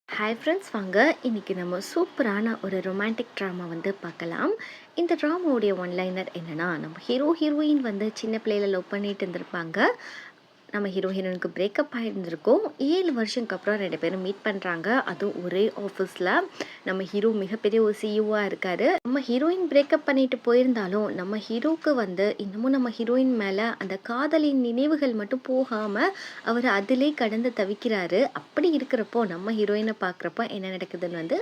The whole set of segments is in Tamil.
ஹாய் ஃப்ரெண்ட்ஸ், வாங்க இன்னைக்கு நம்ம சூப்பரான ஒரு ரொமான்டிக் ட்ராமா வந்து பார்க்கலாம். இந்த ட்ராமாவுடைய ஒன்லைனர் என்னன்னா, நம்ம ஹீரோயின் வந்து சின்ன பிள்ளையில லவ் பண்ணிட்டு இருந்திருப்பாங்க. நம்ம ஹீரோயினுக்கு பிரேக்கப் ஆகியிருந்திருக்கும். 7 வருஷத்துக்கு அப்புறம் 2 பேரும் மீட் பண்ணுறாங்க. அதுவும் ஒரே ஆஃபீஸில். நம்ம ஹீரோ மிகப்பெரிய ஒரு சிஇஓவாக இருக்கார். நம்ம ஹீரோயின் பிரேக்கப் பண்ணிட்டு போயிருந்தாலும் நம்ம ஹீரோக்கு வந்து இன்னமும் நம்ம ஹீரோயின் மேலே அந்த காதலின் நினைவுகள் மட்டும் போகாமல் அவர் அதிலே கடந்து தவிக்கிறாரு. அப்படி இருக்கிறப்போ நம்ம ஹீரோயினை பார்க்குறப்போ என்ன நடக்குதுன்னு வந்து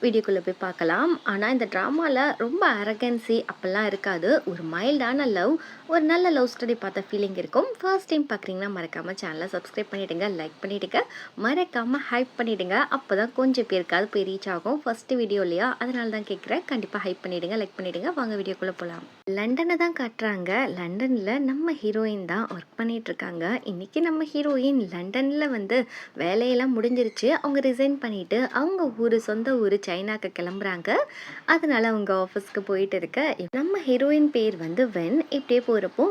வீடியோக்குள்ளே போய் பார்க்கலாம். ஆனால் இந்த ட்ராமாவில் ரொம்ப அரகன்சி அப்போல்லாம் இருக்காது. ஒரு மைல்டான லவ், ஒரு நல்ல லவ் ஸ்டோரி பார்த்த ஃபீலிங் இருக்கும். ஃபர்ஸ்ட் டைம் பார்க்குறீங்கன்னா மறக்காமல் சேனலை சப்ஸ்கிரைப் பண்ணிவிடுங்க, லைக் பண்ணிவிடுங்க, மறக்காமல் ஹைப் பண்ணிவிடுங்க. அப்போ தான் கொஞ்சம் பேருக்காவது போய் ரீச் ஆகும். ஃபஸ்ட்டு வீடியோ இல்லையா, அதனால தான் கேட்குறேன். கண்டிப்பாக ஹைப் பண்ணிவிடுங்க, லைக் பண்ணிவிடுங்க. வாங்க வீடியோக்குள்ளே போகலாம். லண்டனை தான் காட்டுறாங்க. லண்டனில் நம்ம ஹீரோயின் தான் ஒர்க் பண்ணிகிட்ருக்காங்க. இன்றைக்கி நம்ம ஹீரோயின் லண்டனில் வந்து வேலையெல்லாம் முடிஞ்சிருச்சு. அவங்க ரிசைன் பண்ணிவிட்டு அவங்க சொந்த ஊர் சைனாக்கு கிளம்புறாங்க. அதனால் அவங்க ஆஃபீஸ்க்கு போயிட்டு இருக்க நம்ம ஹீரோயின் பேர் வந்து வென். இப்படியே போகிறப்போ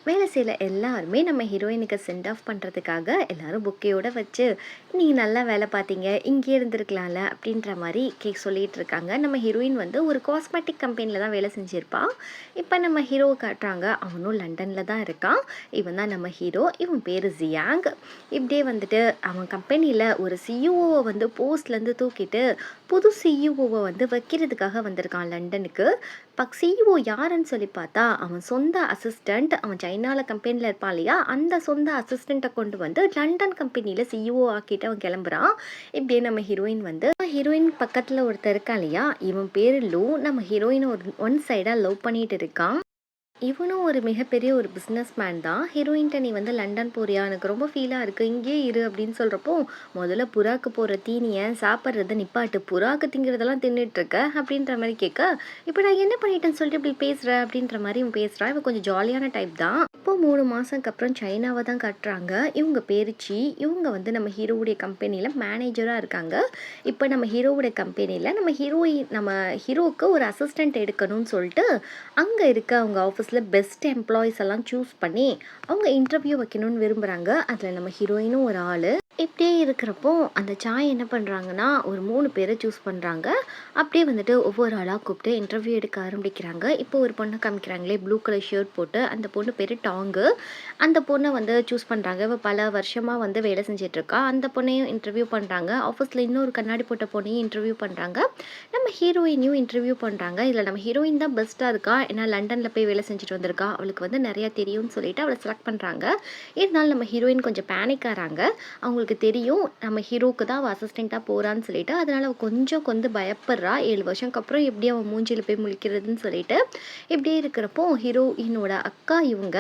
வேலை செய்யல எல்லாருமே நம்ம ஹீரோயினுக்கு சென்ட் ஆஃப் பண்ணுறதுக்காக எல்லாரும் புக்கையோடு வச்சு, நீங்கள் நல்லா வேலை பார்த்தீங்க, இங்கே இருந்திருக்கலாம்ல அப்படின்ற மாதிரி சொல்லிகிட்டு இருக்காங்க. நம்ம ஹீரோயின் வந்து ஒரு காஸ்மெட்டிக் கம்பெனியில் தான் வேலை செஞ்சுருப்பான். இப்போ நம்ம ஹீரோவை காட்டுறாங்க. அவனும் லண்டனில் தான் இருக்கான். இவன் தான் நம்ம ஹீரோ. இவன் பேர் ஜியாங். இப்படியே வந்துட்டு அவன் கம்பெனியில் ஒரு சிஇஓவை வந்து போஸ்ட்லேருந்து தூக்கிட்டு புது சிஇஓவை வந்து வைக்கிறதுக்காக வந்திருக்கான் லண்டனுக்கு. சிஇஓ யாருன்னு சொல்லி பார்த்தா அவன் சொந்த அசிஸ்டண்ட். அவன் சைனாவில் கம்பெனியில் இருப்பான் இல்லையா, அந்த சொந்த அசிஸ்டண்ட்டை கொண்டு வந்து லண்டன் கம்பெனியில் சிஇஓ ஆக்கிட்டு அவன் கிளம்புறான். இப்படியே நம்ம ஹீரோயின் வந்து ஹீரோயின் பக்கத்தில் ஒருத்தர் இருக்கான் இல்லையா, இவன் பேர் லூ. நம்ம ஹீரோயின் ஒன் சைடாக லவ் பண்ணிட்டு இருக்கான். இவனும் ஒரு மிகப்பெரிய ஒரு பிஸ்னஸ் மேன் தான். ஹீரோயின்ட்ட நீ வந்து லண்டன் போறியா, எனக்கு ரொம்ப ஃபீலாக இருக்குது, இங்கே இரு அப்படின்னு சொல்கிறப்போ, முதல்ல புறாக்கு போகிற தீனியை சாப்பிட்றத நிப்பாட்டு, புறாக்கு திங்கிறதெல்லாம் தின்னுட்டுருக்க அப்படின்ற மாதிரி கேட்க, இப்போ நான் என்ன பண்ணிட்டேன்னு சொல்லிட்டு இப்படி பேசுகிறேன் அப்படின்ற மாதிரி இவன் பேசுகிறான். இவன் கொஞ்சம் ஜாலியான டைப் தான். இப்போ 3 மாதத்துக்கு அப்புறம் சைனாவை தான் காட்டுறாங்க. இவங்க பேரிச்சி. இவங்க வந்து நம்ம ஹீரோவுடைய கம்பெனியில் மேனேஜராக இருக்காங்க. இப்போ நம்ம ஹீரோவுடைய கம்பெனியில் நம்ம ஹீரோவுக்கு ஒரு அசிஸ்டண்ட் எடுக்கணும்னு சொல்லிட்டு அங்கே இருக்க அவங்க ஆஃபீஸில் பெஸ்ட் எம்ப்ளாயிஸ் எல்லாம் சூஸ் பண்ணி அவங்க இன்டர்வியூ வைக்கணும்னு விரும்புகிறாங்க. அதில் நம்ம ஹீரோயினும் ஒரு ஆள். இப்படியே இருக்கிறப்போ அந்த சாய் என்ன பண்ணுறாங்கன்னா, ஒரு 3 பேரை சூஸ் பண்ணுறாங்க. அப்படியே வந்துட்டு ஒவ்வொரு ஆளாக கூப்பிட்டு இன்டர்வியூ எடுக்க ஆரம்பிக்கிறாங்க. இப்போ ஒரு பொண்ணை காமிக்கிறாங்களே, ப்ளூ கலர் ஷர்ட் போட்டு, அந்த பொண்ணு பேர் டாங்கு. அந்த பொண்ணை வந்து சூஸ் பண்ணுறாங்க. இவள் பல வருஷமாக வந்து வேலை செஞ்சிட்ருக்கா. அந்த பொண்ணையும் இன்டர்வியூ பண்ணுறாங்க. ஆஃபீஸில் இன்னொரு கண்ணாடி போட்ட பொண்ணையும் இன்டர்வியூ பண்ணுறாங்க. நம்ம ஹீரோயினையும் இன்டர்வியூ பண்ணுறாங்க. இதில் நம்ம ஹீரோயின் தான் பெஸ்ட்டாக இருக்கா. ஏன்னா லண்டனில் போய் வேலை செஞ்சுட்டு வந்திருக்கா, அவளுக்கு வந்து நிறையா தெரியும்னு சொல்லிட்டு அவளை செலக்ட் பண்ணுறாங்க. இருந்தாலும் நம்ம ஹீரோயின் கொஞ்சம் பேனிக் ஆகிறாங்க. அவங்களுக்கு தெரியும் நம்ம ஹீரோக்கு தான் அவள் அசிஸ்டண்ட்டாக போகிறான்னு சொல்லிட்டு. அதனால் அவள் கொஞ்சம் பயப்படுறா. 7 வருஷத்துக்கு அப்புறம் எப்படி அவன் மூஞ்சியில் போய் முழிக்கிறதுன்னு சொல்லிட்டு. இப்படியே இருக்கிறப்போ ஹீரோயினோட அக்கா இவங்க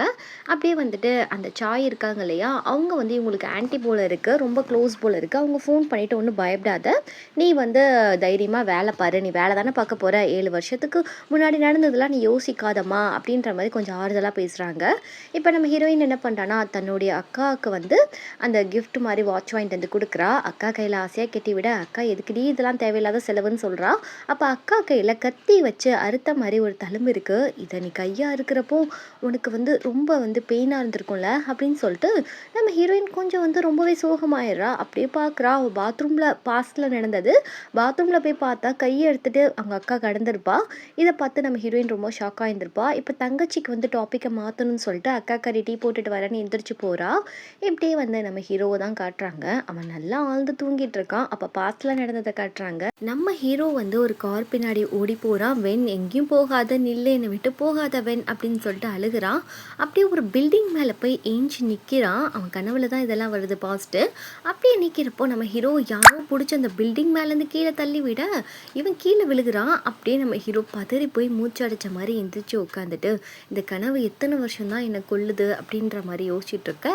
அப்படியே வந்துட்டு அந்த சாய் இருக்காங்க இல்லையா, அவங்க வந்து இவங்களுக்கு ஆன்டி போல இருக்குது, ரொம்ப க்ளோஸ் போல இருக்குது. அவங்க ஃபோன் பண்ணிவிட்டு ஒன்றும் பயப்படாத, நீ வந்து தைரியமாக வேலை பாரு, நீ வேலை தானே பார்க்க போகிற, 7 வருஷத்துக்கு முன்னாடி நடந்ததெல்லாம் நீ யோசிக்காதம்மா அப்படின்ற மாதிரி கொஞ்சம் ஆறுதலாக பேசுகிறாங்க. இப்போ நம்ம ஹீரோயின் என்ன பண்ணுறான்னா, தன்னுடைய அக்காவுக்கு வந்து அந்த கிஃப்ட் மாதிரி வாட்ச் வாங்கிட்டு வந்து கொடுக்குறா. அக்கா கையில் ஆசையாக கட்டி விட, அக்கா எதுக்குடி இதெல்லாம் தேவையில்லாத செலவுன்னு சொல்கிறா. அப்போ அக்கா கையில் கத்தி வச்சு அறுத்த மாதிரி ஒரு தழும்பு இருக்குது. இதை நீ கையாக இருக்கிறப்போ உனக்கு வந்து ரொம்ப வந்து பெயினாக இருந்திருக்கும்ல அப்படின்னு சொல்லிட்டு நம்ம ஹீரோயின் கொஞ்சம் வந்து ரொம்பவே சோகமாயிடுறா. அப்படியே பார்க்குறா. அவள் பாத்ரூமில் பாஸ்டில் நடந்தது. பாத்ரூமில் போய் பார்த்தா கையை எடுத்துகிட்டு அவங்க அக்கா கடந்திருப்பா. இதை பார்த்து நம்ம ஹீரோயின் ரொம்ப ஷாக்காக இருந்திருப்பா. இப்போ தங்கச்சிக்கு வந்து டாப்பிக்கை மாற்றணும்னு சொல்லிட்டு அக்கா கறி டீ போட்டுட்டு வரேன்னு எந்திரிச்சு போகிறா. இப்படியே வந்து நம்ம ஹீரோவை தான் காட்டுறாங்க. அவன் நல்லா ஆழ்ந்து தூங்கிட்டு இருக்கான். அப்போ பாஸ்டில் நடந்ததை காட்டுறாங்க. நம்ம ஹீரோ வந்து ஒரு கார் பின்னாடி ஓடி போகிறான். வென் எங்கேயும் போகாத, நில்லு, என்னை விட்டு போகாத வென் அப்படின்னு சொல்லிட்டு அழுகிறான். அப்படியே ஒரு பில்டிங் மேலே போய் ஏஞ்சி நிற்கிறான். அவன் கனவுல தான் இதெல்லாம் வருது பாஸ்ட்டு. அப்படியே நிற்கிறப்போ நம்ம ஹீரோ யாரோ பிடிச்சி அந்த பில்டிங் மேலேருந்து கீழே தள்ளி விட இவன் கீழே விழுகிறான். அப்படியே நம்ம ஹீரோ பதறி போய் மூச்சு அடைச்ச மாதிரி எந்திரிச்சு உட்காந்துட்டு, இந்த கனவு எத்தனை வருஷம் தான் என்னை கொல்லுது அப்படின்ற மாதிரி யோசிச்சுட்டு இருக்க.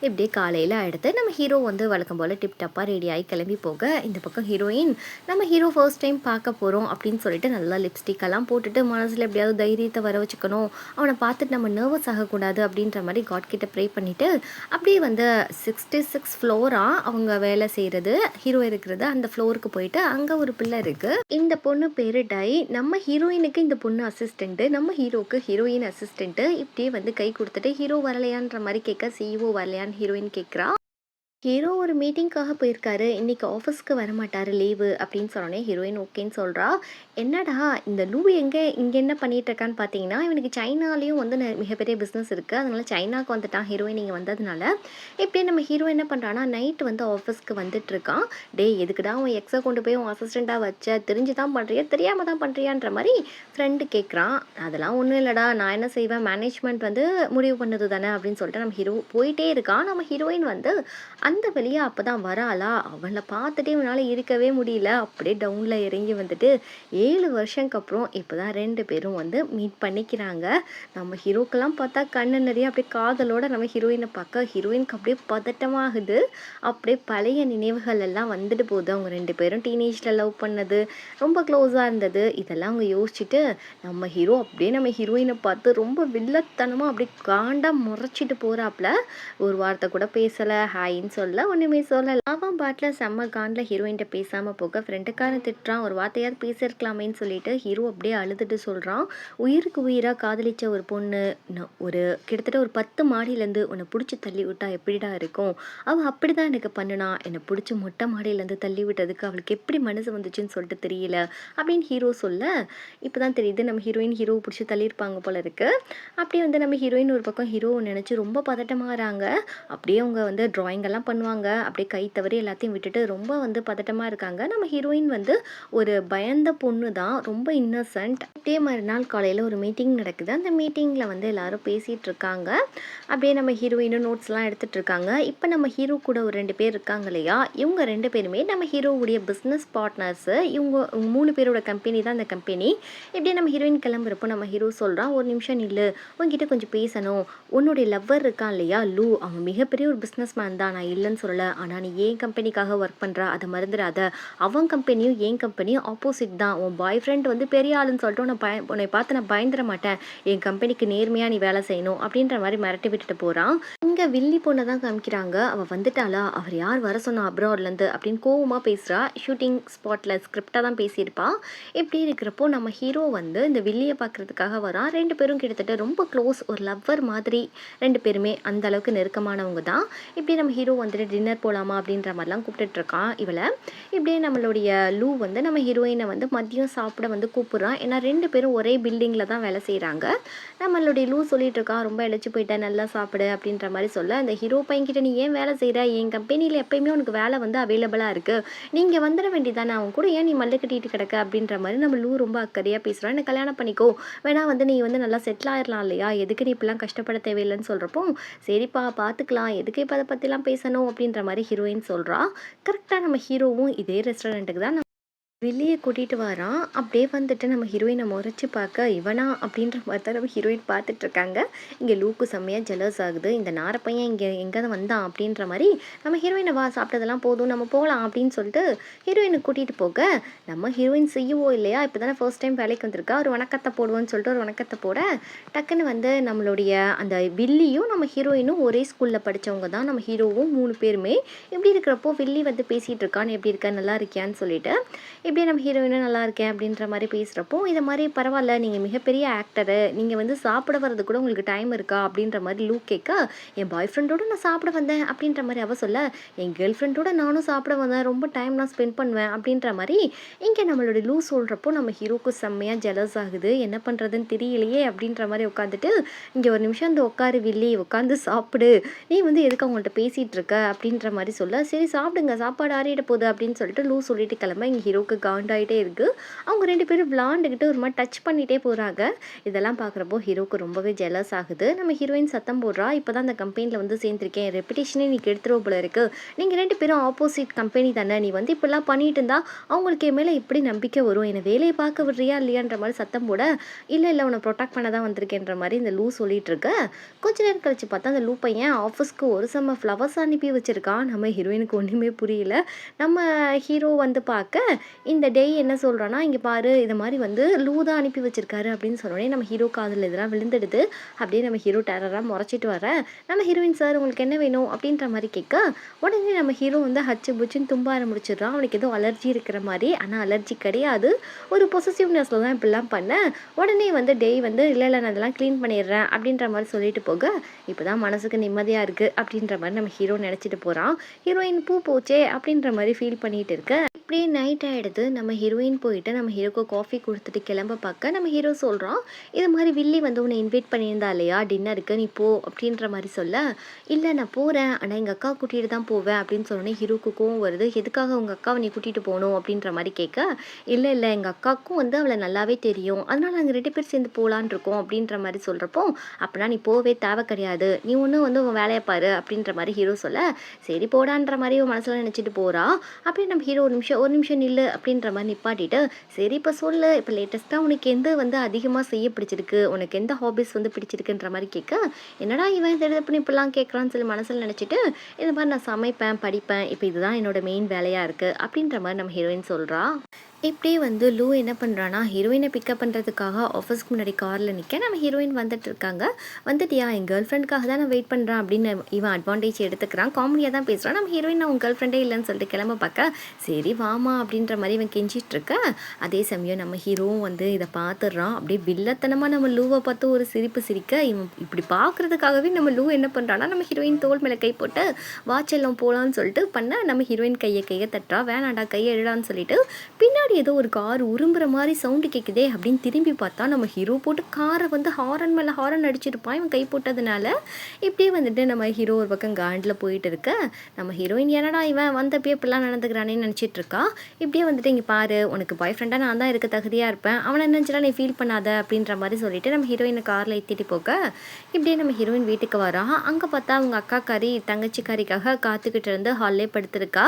இப்படியே காலையில் எடுத்து நம்ம ஹீரோ வந்து வழக்கம் போல் டிப்டாப்பாக ரெடி ஆகி கிளம்பி போக, இந்த பக்கம் ஹீரோயின் நம்ம ஹீரோ ஃபர்ஸ்ட் டைம் பார்க்க போகிறோம் அப்படின்னு சொல்லிட்டு நல்லா லிப்ஸ்டிக்கெல்லாம் போட்டுட்டு மனசில் எப்படியாவது தைரியத்தை வர வச்சுக்கணும், அவனை பார்த்துட்டு நம்ம நர்வஸ் ஆகக்கூடாது அப்படின்ற மாதிரி காட் கிட்ட ப்ரே பண்ணிவிட்டு அப்படியே வந்து 66 ஃப்ளோராக அவங்க வேலை செய்கிறது, ஹீரோ இருக்கிறது அந்த ஃப்ளோருக்கு போயிட்டு அங்கே ஒரு பிள்ளை இருக்குது. இந்த பொண்ணு பேர் டை. நம்ம ஹீரோயினுக்கு இந்த பொண்ணு அசிஸ்டண்ட்டு, நம்ம ஹீரோக்கு ஹீரோயின் அசிஸ்டண்ட்டு. இப்படியே வந்து கை கொடுத்துட்டு ஹீரோ வரலையான்ற மாதிரி கேட்க, சிஇஓ வரலையான்னு ஹீரோயின் கேட்குறா. ஹீரோ ஒரு மீட்டிங்க்காக போயிருக்காரு. இன்னைக்கு ஆஃபீஸ்க்கு வரமாட்டாரு லீவு அப்படின்னு சொன்னோனே ஹீரோயின் ஓகேன்னு சொல்றா. என்னடா இந்த லூ இங்க என்ன பண்ணிட்டு இருக்கான்னு பார்த்தீங்கன்னா, இவனுக்கு சைனாலயும் வந்து மிகப்பெரிய பிசினஸ் இருக்கு. அதனால சைனாக்கு வந்துட்டான் ஹீரோயின் இங்க வந்ததுனால. இப்படியே நம்ம ஹீரோ என்ன பண்றான்னா, நைட் வந்து ஆஃபீஸ்க்கு வந்துட்டு இருக்கான். "டேய் எதுக்குடா உன் எக்ஸ கொண்டு போய் உன் அசிஸ்டன்ட்டா வச்ச? தெரிஞ்சு தான் பண்றியா? தெரியாம தான் பண்றியான்ற" மாரி ஃப்ரெண்டு கேட்குறான். "அதெல்லாம் ஒண்ணும் இல்லடா. நான் என்ன செய்வேன்? மேனேஜ்மெண்ட் வந்து முடிவு பண்ணது தானே" அப்படின்னு சொல்லிட்டு நம்ம ஹீரோ போயிட்டே இருக்கான். நம்ம ஹீரோயின் வந்து அந்த வழியா அப்பதான் வராளா, அவள பார்த்துட்டே இவனால இருக்கவே முடியல. அப்படியே டவுன்ல இறங்கி வந்துட்டு 7 வருஷம்க்கு அப்புறம் இப்பதான் 2 பேரும் வந்து மீட் பண்ணிக்கிறாங்க. நம்ம ஹீரோக்கெல்லாம் பார்த்தா கண்ணு நெறைய அப்படியே காதலோட நம்ம ஹீரோயின பார்க்க ஹீரோயினுக்கு அப்படியே பதட்டமாகுது. அப்படியே பழைய நினைவுகள் எல்லாம் வந்துட்டு போகுது. அவங்க 2 பேரும் டீனேஜ்ல லவ் பண்ணது, ரொம்ப க்ளோஸா இருந்தது. இதெல்லாம் அவங்க யோசிச்சுட்டு நம்ம ஹீரோ அப்படியே நம்ம ஹீரோயின பார்த்து ரொம்ப வில்லத்தனமா அப்படியே காண்டா முறைச்சிட்டு போறாப்ல. ஒரு வார்த்தை கூட பேசல, ஹாய்ன்னு சொல்ல, ஒண்ணுமே சொல்லல. அவன் பாட்டுல செம்ம காண்ட்ல ஹீரோயின்ட்ட பேசாம போக ஃப்ரெண்டுக்காரன் திட்டுறான். ஒரு வார்த்தையாவது பேசியிருக்கலாமேன்னு சொல்லிட்டு ஹீரோ அப்படியே அழுதுட்டு சொல்றான். உயிருக்கு உயிரா காதலிச்ச ஒரு பொண்ணு ஒரு கிட்டத்தட்ட ஒரு 10 மாடியிலேருந்து உன்னை பிடிச்சி தள்ளி விட்டா எப்படிடா இருக்கும்? அவ அப்படிதான் எனக்கு பண்ணுனா. என்னை பிடிச்சி மொட்டை மாடியிலேருந்து தள்ளி விட்டதுக்கு அவளுக்கு எப்படி மனசு வந்துச்சுன்னு சொல்லிட்டு தெரியல அப்படின்னு ஹீரோ சொல்ல, இப்பதான் தெரியுது நம்ம ஹீரோயின் ஹீரோவை பிடிச்சி தள்ளியிருப்பாங்க போல இருக்கு. அப்படியே வந்து நம்ம ஹீரோயின் ஒரு பக்கம் ஹீரோவை நினைச்சு ரொம்ப பதட்டமாகறாங்க. அப்படியே அவங்க வந்து டிராயிங் எல்லாம் பண்ணுவாங்க. அப்படியே கை தவறி எல்லாத்தையும் விட்டுட்டு ரொம்ப வந்து பதட்டமா இருக்காங்க. நம்ம ஹீரோயின் வந்து ஒரு பயந்த பொண்ணு தான். ரொம்ப இன்னசென்ட். அப்படியே மறுநாள் காலையில ஒரு மீட்டிங் நடக்குது. அந்த மீட்டிங்ல வந்து எல்லாரும் பேசிட்டு இருக்காங்க. அப்படியே நம்ம ஹீரோயினும் நோட்ஸ்லாம் எடுத்துட்டு இருக்காங்க. இப்போ நம்ம ஹீரோ கூட ஒரு 2 பேர் இருக்காங்க இல்லையா? இவங்க 2 பேருமே நம்ம ஹீரோவுடைய பிசினஸ் பார்ட்னர்ஸ். இவங்க 3 பேரோட கம்பெனி தான் அந்த கம்பெனி. இப்படியே நம்ம ஹீரோயின் கிளம்புறப்போ நம்ம ஹீரோ சொல்றான், "ஒரு நிமிஷம் நில்லு. உன்கிட்ட கொஞ்சம் பேசணும். உன்னுடைய லவ்வர் இருக்கான் இல்லையா லூ, அவன் மிகப்பெரிய ஒரு பிஸ்னஸ் மேன் தான், நான் இல்லைன்னு சொல்லலை. ஆனால் நீ ஏன் கம்பெனிக்காக ஒர்க் பண்ணுற, அதை மறந்துடாத. அவன் கம்பெனியும் என் கம்பெனியும் ஆப்போசிட் தான். உன் பாய் ஃப்ரெண்ட் வந்து பெரிய ஆளுன்னு சொல்லிட்டு உன்னை பார்த்து நான் பயந்துட மாட்டேன். என் கம்பெனிக்கு நேர்மையாக நீ வேலை செய்யணும் அப்படின்ற மாதிரி மிரட்டி விட்டுட்டு போகிறான். இங்கே வில்லி பொண்ணை தான் காமிக்கிறாங்க. அவள் வந்துட்டாளா, அவர் யார் வர சொன்னா அப்ராட்லேருந்து அப்படின்னு கோவமாக பேசுகிறா. ஷூட்டிங் ஸ்பாட்டில் ஸ்கிரிப்டாக தான் பேசியிருப்பா. இப்படி இருக்கிறப்போ நம்ம ஹீரோ வந்து இந்த வில்லியை பார்க்குறதுக்காக வரான். 2 பேரும் கிட்டத்தட்ட ரொம்ப க்ளோஸ், ஒரு லவ்வர் மாதிரி. 2 பேருமே அந்த அளவுக்கு நெருக்கமானவங்க தான். இப்படி நம்ம ஹீரோ வந்துட்டு டின்னர் போகலாமா அப்படின்ற மாதிரிலாம் கூப்பிட்டுட்டு இருக்கான் இவளை. இப்படியே நம்மளுடைய லூ வந்து நம்ம ஹீரோயினை வந்து மதியம் சாப்பிட வந்து கூப்பிட்றான். ஏன்னா 2 பேரும் ஒரே பில்டிங்கில் தான் வேலை செய்கிறாங்க. நம்மளுடைய லூ சொல்லிட்டு இருக்கான், ரொம்ப இழைச்சி போயிட்டேன், நல்லா சாப்பிடு அப்படின்ற மாதிரி சொல்ல, அந்த ஹீரோ பையன்கிட்ட நீ ஏன் வேலை செய்கிற, என் கம்பெனியில் எப்பயுமே உனக்கு வேலை வந்து அவைலபிளாக இருக்குது, நீங்கள் வந்துட வேண்டியதானே, அவன் கூட ஏன் நீ மல்லு கட்டிட்டு கிடக்க அப்படின்ற மாதிரி நம்ம லூ ரொம்ப அக்கறையாக பேசுகிறான். என்ன கல்யாணம் பண்ணிக்கோ, வேணா வந்து நீ வந்து நல்லா செட்டில் ஆயிடலாம் இல்லையா, எதுக்கு நீ இப்படிலாம் கஷ்டப்பட தேவையில்லைன்னு சொல்கிறப்போ, சரிப்பா பார்த்துக்கலாம், எதுக்கு இப்போ அதை பற்றிலாம் பேசணும் அப்படின்ற மாதிரி ஹீரோயின் சொல்கிறா. கரெக்டாக நம்ம ஹீரோவும் இதே ரெஸ்டாரண்ட்டுக்கு தான் வெளியே கூட்டிகிட்டு வரான். அப்படியே வந்துட்டு நம்ம ஹீரோயினை முறைச்சி பார்க்க, இவனா அப்படின்ற மாதிரி தான் நம்ம ஹீரோயின் பார்த்துட்ருக்காங்க. இங்கே லூக்கு செம்மையாக ஜெலஸ் ஆகுது. இந்த நாரப்பையன் இங்கே எங்கே தான் வந்தான் அப்படின்ற மாதிரி நம்ம ஹீரோயினை வா சாப்பிட்டதெல்லாம் போதும் நம்ம போகலாம் அப்படின்னு சொல்லிட்டு ஹீரோயினை கூட்டிகிட்டு போக, நம்ம ஹீரோயின் செய்யுவோம் இல்லையா, இப்போ தானே ஃபர்ஸ்ட் டைம் வேலைக்கு வந்திருக்கா, ஒரு வணக்கத்தை போடுவோன்னு சொல்லிட்டு ஒரு வணக்கத்தை போட, டக்குன்னு வந்து நம்மளுடைய அந்த வில்லியும் நம்ம ஹீரோயினும் ஒரே ஸ்கூலில் படித்தவங்க தான். நம்ம ஹீரோவும் 3 பேருமே. இப்படி இருக்கிறப்போ வில்லி வந்து பேசிகிட்டு இருக்கான், எப்படி இருக்கா நல்லா இருக்கியான்னு சொல்லிட்டு. இப்படியே நம்ம ஹீரோயினும் நல்லா இருக்கேன் அப்படின்ற மாதிரி பேசுகிறப்போ, இதை மாதிரி பரவாயில்ல, நீங்கள் மிகப்பெரிய ஆக்டரு, நீங்கள் வந்து சாப்பிட வர்றது கூட உங்களுக்கு டைம் இருக்கா அப்படின்ற மாதிரி லூ கேட்க, என் பாய் ஃப்ரெண்டோட நான் சாப்பிட வந்தேன் அப்படின்ற மாதிரி அவ சொல்ல, என் கேர்ள் ஃப்ரெண்டோட நானும் சாப்பிட வந்தேன், ரொம்ப டைம் நான் ஸ்பெண்ட் பண்ணுவேன் அப்படின்ற மாதிரி இங்கே நம்மளோட லூ சொல்கிறப்போ நம்ம ஹீரோக்கு செம்மையாக ஜெலஸ் ஆகுது. என்ன பண்ணுறதுன்னு தெரியலையே அப்படின்ற மாதிரி உட்காந்துட்டு, இங்கே ஒரு நிமிஷம் அந்த உட்காரு வில்லி, உட்காந்து சாப்பிடு, நீ வந்து எதுக்கு அவங்கள்ட்ட பேசிகிட்டு இருக்க அப்படின்ற மாதிரி சொல்ல, சரி சாப்பிடுங்க சாப்பாடு ஆறிட போகுது அப்படின்னு சொல்லிட்டு லூ சொல்லிட்டு கிளம்ப இங்கே ஹீரோக்கு காண்டாயிட்டே இருக்குது. அவங்க 2 பேரும் விளாண்டுக்கிட்டு ஒரு மாதிரி டச் பண்ணிகிட்டே போகிறாங்க. இதெல்லாம் பார்க்குறப்போ ஹீரோக்கு ரொம்பவே ஜெலஸ் ஆகுது. நம்ம ஹீரோயின் சத்தம் போடுறா, இப்போ தான் அந்த கம்பெனியில் வந்து சேர்ந்துருக்கேன், ரெப்புடேஷனே நீ கெடுத்துருவ போல இருக்குது, நீங்கள் 2 பேரும் ஆப்போசிட் கம்பெனி தானே, நீ வந்து இப்படிலாம் பண்ணிட்டு இருந்தா அவங்களுக்கு என் மேலே எப்படி நம்பிக்கை வரும், என்னை வேலையை பார்க்க விடுறியா இல்லையான்ற மாதிரி சத்தம் போட, இல்லை இல்லை உன்னை ப்ரொடெக்ட் பண்ண தான் வந்திருக்கேன்ற மாதிரி இந்த லூ சொல்லிட்டு இருக்க. கொஞ்ச நேரம் கழிச்சு பார்த்தா அந்த லூ பையன் ஆஃபீஸ்க்கு ஒரு செம்ம ஃப்ளவர்ஸ் அனுப்பி வச்சிருக்கான். நம்ம ஹீரோயினுக்கு ஒன்றுமே புரியல. நம்ம ஹீரோ வந்து பார்க்க இந்த டேய் என்ன சொல்கிறான்னா, இங்கே பாரு இது மாதிரி வந்து லூ தான் அனுப்பி வச்சிருக்காரு அப்படின்னு சொன்னோடனே நம்ம ஹீரோ காதில் இதெல்லாம் விழுந்துடுது. அப்படியே நம்ம ஹீரோ டெரராக முறைச்சிட்டு வர நம்ம ஹீரோயின் சார் உங்களுக்கு என்ன வேணும் அப்படின்ற மாதிரி கேட்க உடனே நம்ம ஹீரோ வந்து ஹச்சு புச்சுன்னு தும்ப ஆரம்பிச்சிடுறான். அவனுக்கு ஏதோ அலர்ஜி இருக்கிற மாதிரி, ஆனால் அலர்ஜி கிடையாது, ஒரு பொசசிவ்னஸில் தான் இப்படிலாம் பண்ணேன். உடனே வந்து டேய் வந்து இல்லை நான் அதெல்லாம் க்ளீன் பண்ணிடுறேன் அப்படின்ற மாதிரி சொல்லிட்டு போக இப்போ தான் மனசுக்கு நிம்மதியாக இருக்குது அப்படின்ற மாதிரி நம்ம ஹீரோ நினச்சிட்டு போகிறான். ஹீரோயின் பூ போச்சே அப்படின்ற மாதிரி ஃபீல் பண்ணிட்டு இருக்க இப்படியே நைட் ஆகிடுது. நம்ம ஹீரோயின் போயிட்டு நம்ம ஹீரோக்கு காஃபி கொடுத்துட்டு கிளம்ப பார்க்க நம்ம ஹீரோ சொல்கிறான், இது மாதிரி வில்லி வந்து உன்னை இன்வைட் பண்ணியிருந்தா இல்லையா டின்னருக்கு, நீ போ அப்படின்ற மாதிரி சொல்ல, இல்லை நான் போகிறேன் ஆனால் எங்கள் அக்கா கூட்டிகிட்டு தான் போவேன் அப்படின்னு சொன்னோன்னே ஹீரோக்கு கோவம் வருது. எதுக்காக உங்கள் அக்காவை நீ கூட்டிகிட்டு போகணும் அப்படின்ற மாதிரி கேட்க, இல்லை எங்கள் அக்காவுக்கும் வந்து அவளை நல்லாவே தெரியும், அதனால் நாங்கள் 2 பேர் சேர்ந்து போகலான் இருக்கோம் அப்படின்ற மாதிரி சொல்கிறப்போ, அப்படின்னா நீ போவே தேவை கிடையாது, நீ ஒன்று வந்து உன் வேலையை பாரு அப்படின்ற மாதிரி ஹீரோ சொல்ல, சரி போடான்ற மாதிரி உன் மனசில் நினச்சிட்டு போகிறா. அப்படியே நம்ம ஹீரோ ஒரு நிமிஷம் நில்லு அப்படின்ற மாதிரி நிப்பாட்டிட்டு, சரி இப்போ சொல்லு, இப்போ லேட்டஸ்ட்டாக உனக்கு எந்த வந்து அதிகமாக செய்ய பிடிச்சிருக்கு, உனக்கு எந்த ஹாபிஸ் வந்து பிடிச்சிருக்குன்ற மாதிரி கேட்க, என்னடா இவன் தெரிஞ்ச பண்ணி இப்படிலாம் கேட்குறான்னு சொல்லி மனசில் நினச்சிட்டு, இந்த மாதிரி நான் சமைப்பேன் படிப்பேன், இப்போ இதுதான் என்னோட மெயின் வேலையாக இருக்குது அப்படின்ற மாதிரி நம்ம ஹீரோயின் சொல்கிறா. இப்படியே வந்து லூ என்ன பண்ணுறான்னா, ஹீரோயினை பிக்கப் பண்ணுறதுக்காக ஆஃபீஸ்க்கு முன்னாடி காரில் நிற்க நம்ம ஹீரோயின் வந்துட்டு இருக்காங்க. வந்துட்டியா, என் கேர்ள் ஃப்ரெண்டுக்காக தான் நான் வெயிட் பண்ணுறேன் அப்படின்னு இவன் அட்வான்டேஜ் எடுத்துக்கிறான். காமெடியாக தான் பேசுகிறான். நம்ம ஹீரோயின் நான் உன் கேர்ள் ஃப்ரெண்டே இல்லைன்னு சொல்லிட்டு கிளம்ப பார்க்க, சரி வாமா அப்படின்ற மாதிரி இவன் கெஞ்சிட்டு இருக்க. அதே சமயம் நம்ம ஹீரோவும் வந்து இதை பார்த்துடுறான். அப்படியே வில்லத்தனமாக நம்ம லூவை பார்த்து ஒரு சிரிப்பு சிரிக்க, இவன் இப்படி பார்க்குறதுக்காகவே நம்ம லூ என்ன பண்ணுறான்னா, நம்ம ஹீரோயின் தோல் மேலே கை போட்டு வாட்செல்லாம் போகலான்னு சொல்லிட்டு பண்ண, நம்ம ஹீரோயின் கையை தட்டுறா. வேணாண்டா கையை எழுடான்னு சொல்லிட்டு பின்னாடி ஏதோ ஒரு கார் உரும்புற மாதிரி சவுண்டு கேட்குதே அப்படின்னு திரும்பி பார்த்தா நம்ம ஹீரோ போட்டு காரை வந்து ஹாரன் மேலே ஹாரன் அடிச்சிருப்பான் இவன் கை போட்டதுனால. இப்படியே வந்துட்டு நம்ம ஹீரோ ஒரு பக்கம் காண்டில் போயிட்டு இருக்க, நம்ம ஹீரோயின் என்னடா இவன் வந்தப்பே இப்படிலாம் நடந்துக்கிறானேன்னு நினச்சிட்டு இருக்கா. இப்படியே வந்துட்டு இங்கே பாரு, உனக்கு பாய் ஃப்ரெண்டாக நான் தான் இருக்க தகுதியாக இருப்பேன், அவனை நினச்சிலாம் நீ ஃபீல் பண்ணாத அப்படின்ற மாதிரி சொல்லிட்டு நம்ம ஹீரோயினை காரில் ஏற்றிட்டு போக, இப்படியே நம்ம ஹீரோயின் வீட்டுக்கு வரா. அங்கே பார்த்தா அவங்க அக்காக்காரி தங்கச்சிக்காரிக்காக காத்துக்கிட்டு இருந்து ஹால்லே படுத்திருக்கா.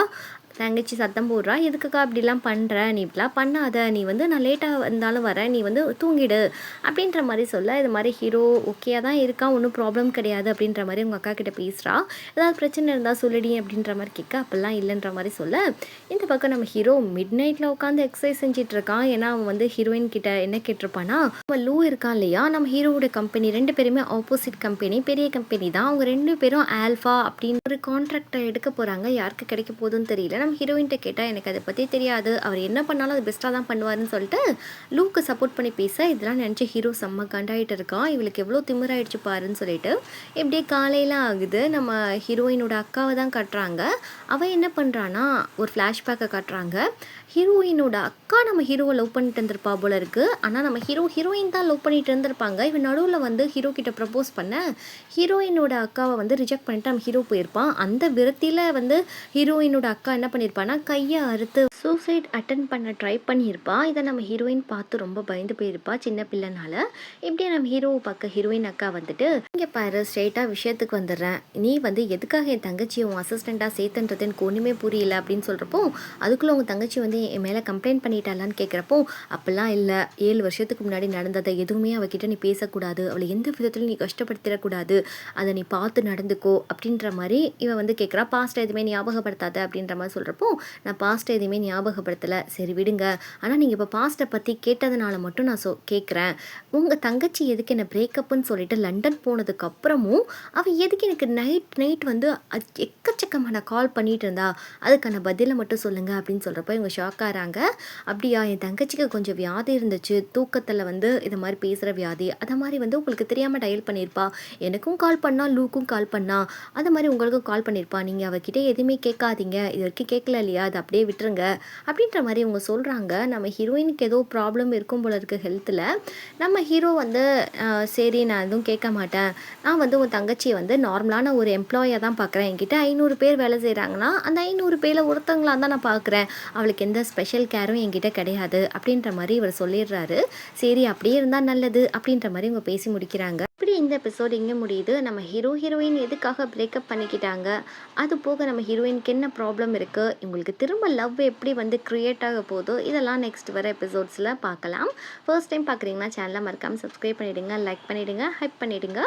தங்கச்சி சத்தம் போடுறா, எதுக்குக்கா அப்படிலாம் பண்ணுற, நீ இப்படிலாம் பண்ணாத, நீ வந்து நான் லேட்டாக வந்தாலும் வரேன், நீ வந்து தூங்கிடு அப்படின்ற மாதிரி சொல்ல, இது மாதிரி ஹீரோ ஓகேயாக தான் இருக்கான், ஒன்றும் ப்ராப்ளம் கிடையாது அப்படின்ற மாதிரி உங்கள் அக்கா கிட்டே பேசுகிறா. ஏதாவது பிரச்சனை இருந்தால் சொல்லிடி அப்படின்ற மாதிரி கேட்க, அப்போல்லாம் இல்லைன்ற மாதிரி சொல்ல, இந்த பக்கம் நம்ம ஹீரோ மிட் நைட்டில் உட்காந்து எக்ஸசைஸ் செஞ்சுட்டு இருக்கான். ஏன்னா அவன் வந்து ஹீரோயின் கிட்ட என்ன கேட்டிருப்பானா, நம்ம லூ இருக்கான் இல்லையா, நம்ம ஹீரோவோட கம்பெனி 2 பேருமே ஆப்போசிட் கம்பெனி, பெரிய கம்பெனி தான், அவங்க 2 பேரும் ஆல்ஃபா அப்படின்னு ஒரு கான்ட்ராக்டை எடுக்க போகிறாங்க. யாருக்கு கிடைக்க போகுதுன்னு தெரியல. நம்ம ஹீரோயின்ட்ட கேட்டால் எனக்கு அதை பற்றி தெரியாது, அவர் என்ன பண்ணாலும் அது பெஸ்ட்டாக தான் பண்ணுவாருன்னு சொல்லிட்டு லூக்கு சப்போர்ட் பண்ணி பேச, இதெல்லாம் நினச்சி ஹீரோ செம்ம கண்டாயிட்டு இருக்கான். இவளுக்கு எவ்வளோ திமிராயிடுச்சு பாருன்னு சொல்லிட்டு இப்படியே காலையில் ஆகுது. நம்ம ஹீரோயினோட அக்காவை தான் காட்டுறாங்க. அவள் என்ன பண்ணுறான்னா, ஒரு ஃப்ளாஷ்பேக்கை காட்டுறாங்க. ஹீரோயினோட அக்கா நம்ம ஹீரோவை லவ் பண்ணிட்டு இருந்திருப்பா போல இருக்குது. ஆனால் நம்ம ஹீரோயின் தான் லவ் பண்ணிட்டு இருந்திருப்பாங்க. இவன் நடுவில் வந்து ஹீரோ கிட்ட ப்ரப்போஸ் பண்ண ஹீரோயினோட அக்காவை வந்து ரிஜெக்ட் பண்ணிட்டு நம்ம ஹீரோ போயிருப்பான். அந்த விரத்தியில் வந்து ஹீரோயினோட அக்கா என்ன பண்ணியிருப்பான்னா, கையை அறுத்து சூசைட் அட்டன் பண்ண ட்ரை பண்ணியிருப்பா. இதை நம்ம ஹீரோயின் பார்த்து ரொம்ப பயந்து போயிருப்பா சின்ன பிள்ளைனால. இப்படியே நம்ம ஹீரோவை பார்க்க ஹீரோயின் அக்கா வந்துட்டு, இங்கே பாரு ஸ்ட்ரெயிட்டாக விஷயத்துக்கு வந்துடுறேன், நீ வந்து எதுக்காக என் தங்கச்சியை உன் அசிஸ்டண்ட்டாக சேர்த்துன்றது எனக்கு ஒன்றுமே புரியல அப்படின்னு சொல்கிறப்போ, அதுக்குள்ளே உங்கள் தங்கச்சி வந்து என் மேலே கம்ப்ளைண்ட் பண்ணிட்டாலான்னு கேட்குறப்போ, அப்போல்லாம் இல்லை, 7 வருஷத்துக்கு முன்னாடி நடந்ததை எதுவுமே அவகிட்ட நீ பேசக்கூடாது, அவளை எந்த விதத்துலையும் நீ கஷ்டப்படுத்திடக்கூடாது, அதை நீ பார்த்து நடந்துக்கோ அப்படின்ற மாதிரி இவன் வந்து கேட்குறா. பாஸ்ட் எதுவுமே ஞாபகப்படுத்தாத அப்படின்ற மாதிரி சொல்கிறப்போ, நான் பாஸ்ட் எதுவுமே ஞாபகப்படுத்தலை, சரி விடுங்க, ஆனால் நீங்கள் இப்போ பாஸ்ட்டை பற்றி கேட்டதுனால மட்டும் நான் கேட்குறேன், உங்கள் தங்கச்சி எதுக்கு என்னை பிரேக்கப்புன்னு சொல்லிட்டு லண்டன் போனதுக்கப்புறமும் அவள் எதுக்கு எனக்கு நைட் வந்து எக்கச்சக்கமான கால் பண்ணிகிட்டு இருந்தா, அதுக்கான பதிலை மட்டும் சொல்லுங்கள் அப்படின்னு சொல்கிறப்போ இவங்க ஷாக் ஆகிறாங்க. அப்படியா, என் தங்கச்சிக்கு கொஞ்சம் வியாதி இருந்துச்சு, தூக்கத்தில் வந்து இது மாதிரி பேசுகிற வியாதி, அதை மாதிரி வந்து உங்களுக்கு தெரியாமல் டயல் பண்ணியிருப்பா, எனக்கும் கால் பண்ணா, லூக்கும் கால் பண்ணா, அது மாதிரி உங்களுக்கும் கால் பண்ணியிருப்பா, நீங்கள் அவகிட்ட எதுவுமே கேட்காதீங்க, இது வரைக்கும் கேட்கல இல்லையா, அதை அப்படியே விட்டுருங்க அப்படின்ற மாதிரி இவங்க சொல்கிறாங்க. நம்ம ஹீரோயினுக்கு ஏதோ ப்ராப்ளம் இருக்கும் போல இருக்குது ஹெல்த்தில். நம்ம ஹீரோ வந்து சரி நான் எதுவும் கேட்க மாட்டேன், நான் வந்து உன் தங்கச்சியை வந்து நார்மலான ஒரு எம்ப்ளாயாக தான் பார்க்குறேன், என்கிட்ட 500 பேர் வேலை செய்கிறாங்கன்னா அந்த 500 பேரில் ஒருத்தங்களாக தான் நான் பார்க்குறேன், அவளுக்கு எந்த ஸ்பெஷல் கேரும் என்கிட்ட கிடையாது அப்படின்ற மாதிரி இவர் சொல்லிடுறாரு. சரி அப்படியே இருந்தால் நல்லது அப்படின்ற மாதிரி இவங்க பேசி முடிக்கிறாங்க. இப்படி இந்த எபிசோட் இங்கே முடியுது. நம்ம ஹீரோயின் எதுக்காக பிரேக்கப் பண்ணிக்கிட்டாங்க, அது போக நம்ம ஹீரோயினுக்கு என்ன ப்ராப்ளம் இருக்குது, இவங்களுக்கு திரும்ப லவ் எப்படி வந்து க்ரியேட் ஆக போதோ, இதெல்லாம் நெக்ஸ்ட் வர எபிசோட்ஸில் பார்க்கலாம். ஃபர்ஸ்ட் டைம் பார்க்குறீங்கன்னா சேனலை மறக்காமல் சப்ஸ்கிரைப் பண்ணிவிடுங்க, லைக் பண்ணிவிடுங்க, ஹைப் பண்ணிவிடுங்க.